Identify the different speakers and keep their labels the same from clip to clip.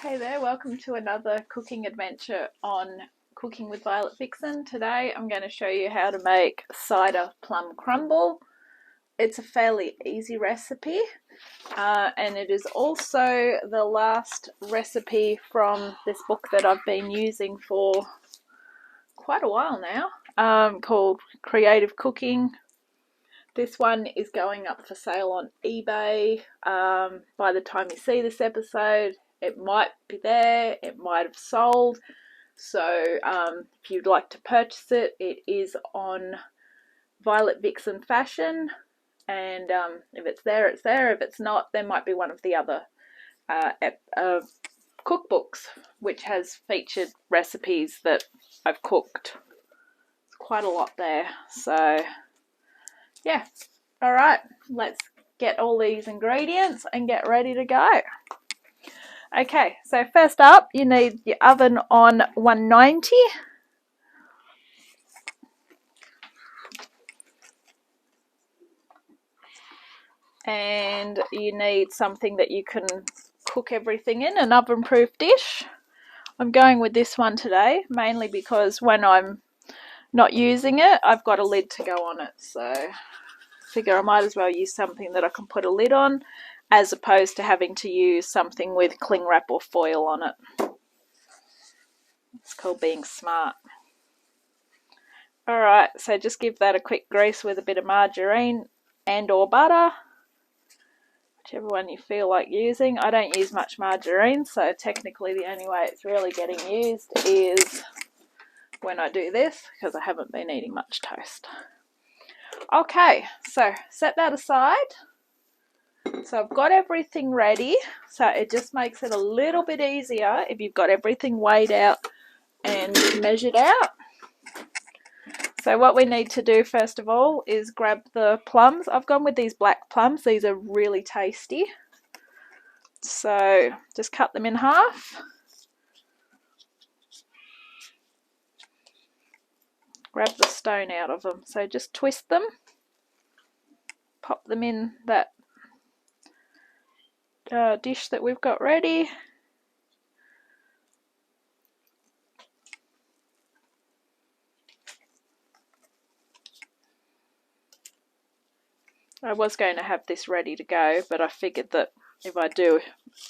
Speaker 1: Hey there, welcome to another cooking adventure on Cooking with Violet Vixen. Today I'm going to show you how to make cider plum crumble. It's a fairly easy recipe and it is also the last recipe from this book that I've been using for quite a while now, called Creative Cooking. This one is going up for sale on eBay. By the time you see this episode, it might be there, it might have sold. So if you'd like to purchase it, it is on Violet Vixen Fashion. And if it's there, it's there. If it's not, there might be one of the other cookbooks, which has featured recipes that I've cooked. It's quite a lot there. So yeah, all right, let's get all these ingredients and get ready to go. Okay, so first up, you need your oven on 190. And you need something that you can cook everything in, an oven-proof dish. I'm going with this one today, mainly because when I'm not using it, I've got a lid to go on it. So I figure I might as well use something that I can put a lid on, as opposed to having to use something with cling wrap or foil on it. It's called being smart. Alright, so just give that a quick grease with a bit of margarine and or butter, whichever one you feel like using. I don't use much margarine, so technically the only way it's really getting used is when I do this, because I haven't been eating much toast. Okay, so set that aside. So I've got everything ready, so it just makes it a little bit easier if you've got everything weighed out and measured out. So what we need to do first of all is grab the plums. I've gone with these black plums. These are really tasty. So just cut them in half. Grab the stone out of them. So just twist them. Pop them in that dish that we've got ready. I was going to have this ready to go, but I figured that if I do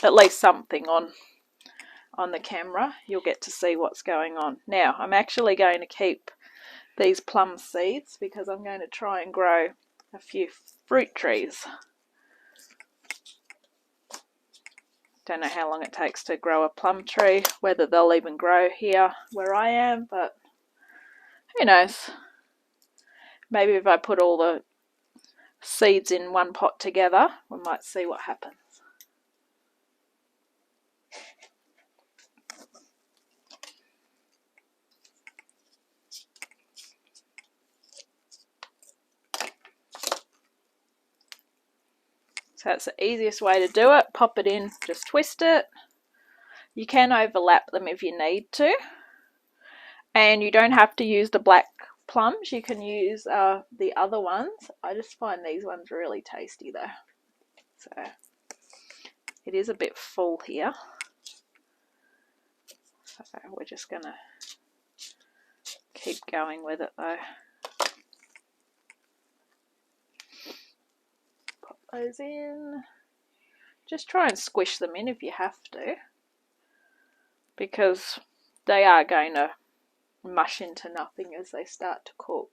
Speaker 1: at least something on the camera, you'll get to see what's going on. Now, I'm actually going to keep these plum seeds because I'm going to try and grow a few fruit trees. Don't know how long it takes to grow a plum tree, whether they'll even grow here where I am, but who knows. Maybe if I put all the seeds in one pot together, we might see what happens. So that's the easiest way to do it. Pop it in, just twist it. You can overlap them if you need to. And you don't have to use the black plums. You can use the other ones. I just find these ones really tasty though. So it is a bit full here. So we're just going to keep going with it though. Pop those in. Just try and squish them in if you have to, because they are going to mush into nothing as they start to cook.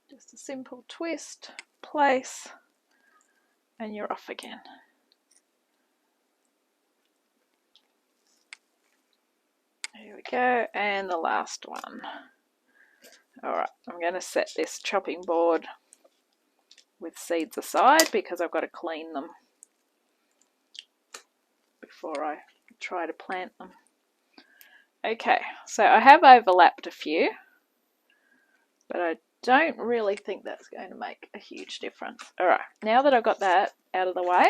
Speaker 1: Just a simple twist, place, and you're off again. Here we go, and the last one. Alright, I'm going to set this chopping board with seeds aside because I've got to clean them before I try to plant them. Okay, so I have overlapped a few, but I don't really think that's going to make a huge difference. Alright, now that I've got that out of the way,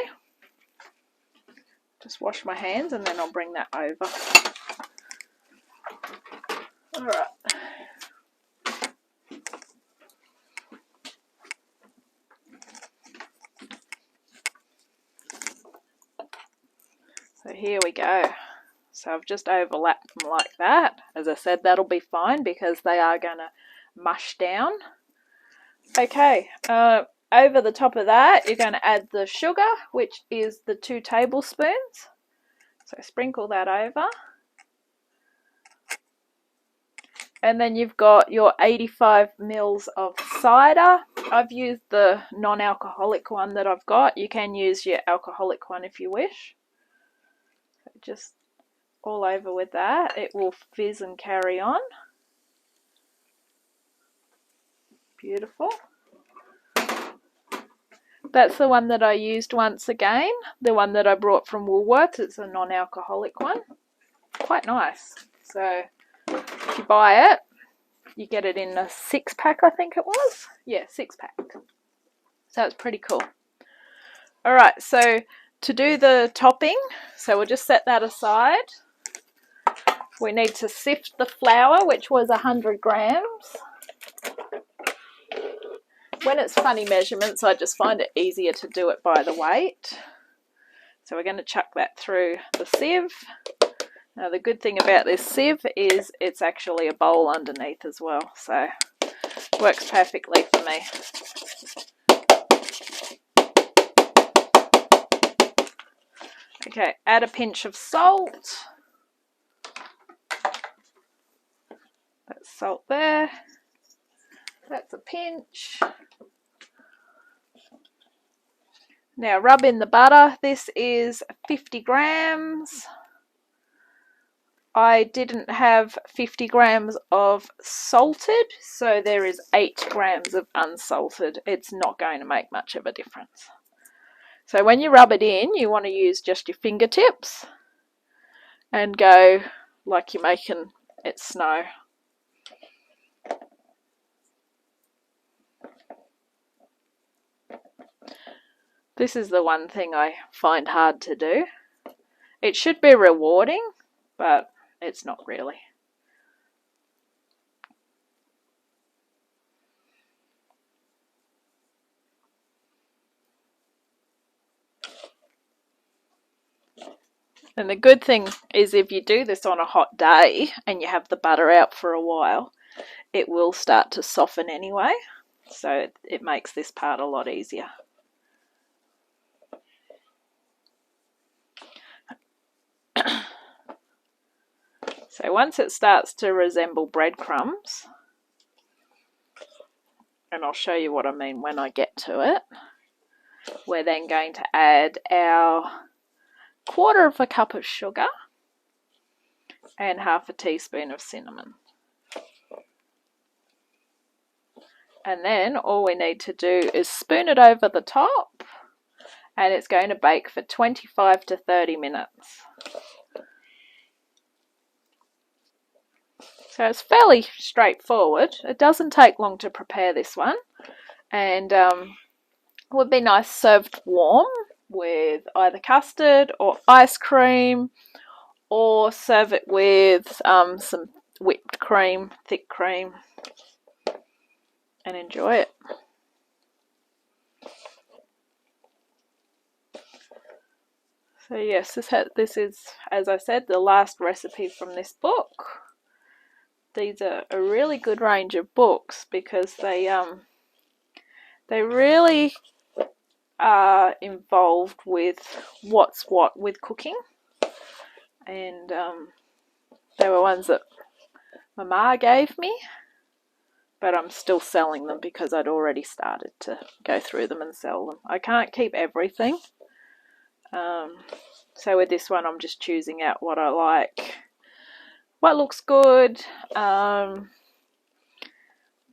Speaker 1: just wash my hands and then I'll bring that over. Alright. here we go. So I've just overlapped them like that. As I said, that'll be fine because they are going to mush down. Okay, over the top of that, you're going to add the sugar, which is the 2 tablespoons. So sprinkle that over. And then you've got your 85 mils of cider. I've used the non-alcoholic one that I've got. You can use your alcoholic one if you wish. So just all over with that. It will fizz and carry on. Beautiful. That's the one that I used once again. The one that I brought from Woolworths. It's a non-alcoholic one. Quite nice. So if you buy it, you get it in a 6-pack, I think it was. Yeah, 6-pack. So it's pretty cool. Alright, so to do the topping, so we'll just set that aside. We need to sift the flour, which was 100 grams. When it's funny measurements, I just find it easier to do it by the weight. So we're going to chuck that through the sieve. Now the good thing about this sieve is it's actually a bowl underneath as well, so it works perfectly for me. Okay, add a pinch of salt. That's salt there. That's a pinch. Now rub in the butter. This is 50 grams. I didn't have 50 grams of salted, so there is 8 grams of unsalted. It's not going to make much of a difference. So when you rub it in, you want to use just your fingertips and go like you're making it snow. This is the one thing I find hard to do. It should be rewarding, but it's not really. And the good thing is if you do this on a hot day and you have the butter out for a while, it will start to soften anyway. So it makes this part a lot easier. So once it starts to resemble breadcrumbs, and I'll show you what I mean when I get to it, we're then going to add our 1/4 cup of sugar and 1/2 teaspoon of cinnamon. And then all we need to do is spoon it over the top, and it's going to bake for 25 to 30 minutes. So it's fairly straightforward. It doesn't take long to prepare this one, and it would be nice served warm with either custard or ice cream, or serve it with some whipped cream, thick cream, and enjoy it. So yes, this is, as I said, the last recipe from this book. These are a really good range of books because they really are involved with what's what with cooking, and they were ones that my ma gave me, but I'm still selling them because I'd already started to go through them and sell them. I can't keep everything, so with this one I'm just choosing out what I like, what looks good, and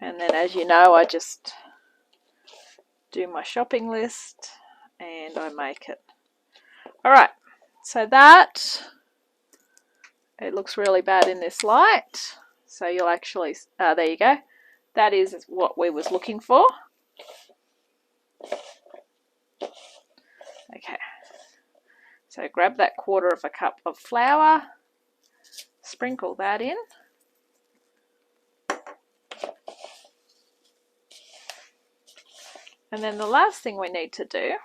Speaker 1: then, as you know, I just do my shopping list and I make it. Alright, so that, it looks really bad in this light, so you'll actually, there you go, that is what we was looking for. Okay, so grab that 1/4 cup of flour, sprinkle that in, and then the last thing we need to do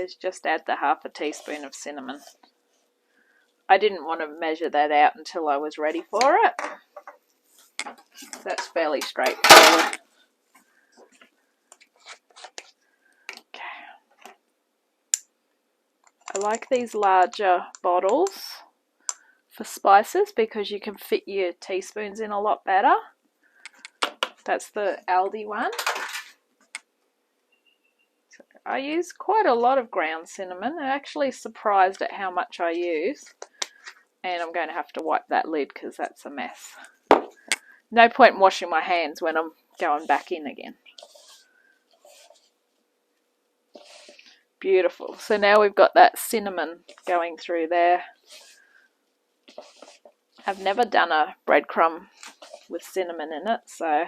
Speaker 1: is just add the half a teaspoon of cinnamon. I didn't want to measure that out until I was ready for it. That's fairly straightforward. Okay. I like these larger bottles for spices because you can fit your teaspoons in a lot better. That's the Aldi one. So I use quite a lot of ground cinnamon. I'm actually surprised at how much I use. And I'm going to have to wipe that lid because that's a mess. No point in washing my hands when I'm going back in again. Beautiful. So now we've got that cinnamon going through there. I've never done a breadcrumb with cinnamon in it, so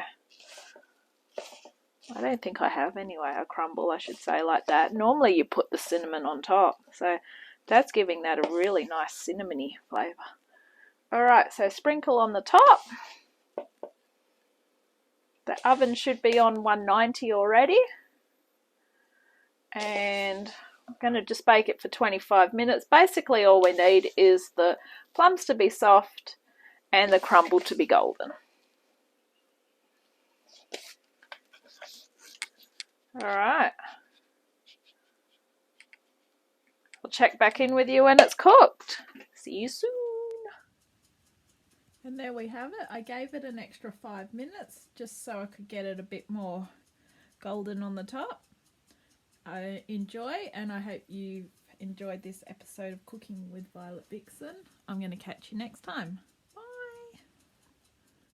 Speaker 1: I don't think I have anyway. A crumble, I should say, like that. Normally you put the cinnamon on top, so that's giving that a really nice cinnamony flavour. Alright, so sprinkle on the top. The oven should be on 190 already. And I'm going to just bake it for 25 minutes. Basically all we need is the plums to be soft and the crumble to be golden. Alright. I'll check back in with you when it's cooked. See you soon. And there we have it. I gave it an extra 5 minutes just so I could get it a bit more golden on the top. I enjoy, and I hope you've enjoyed this episode of Cooking with Violet Vixen. I'm going to catch you next time.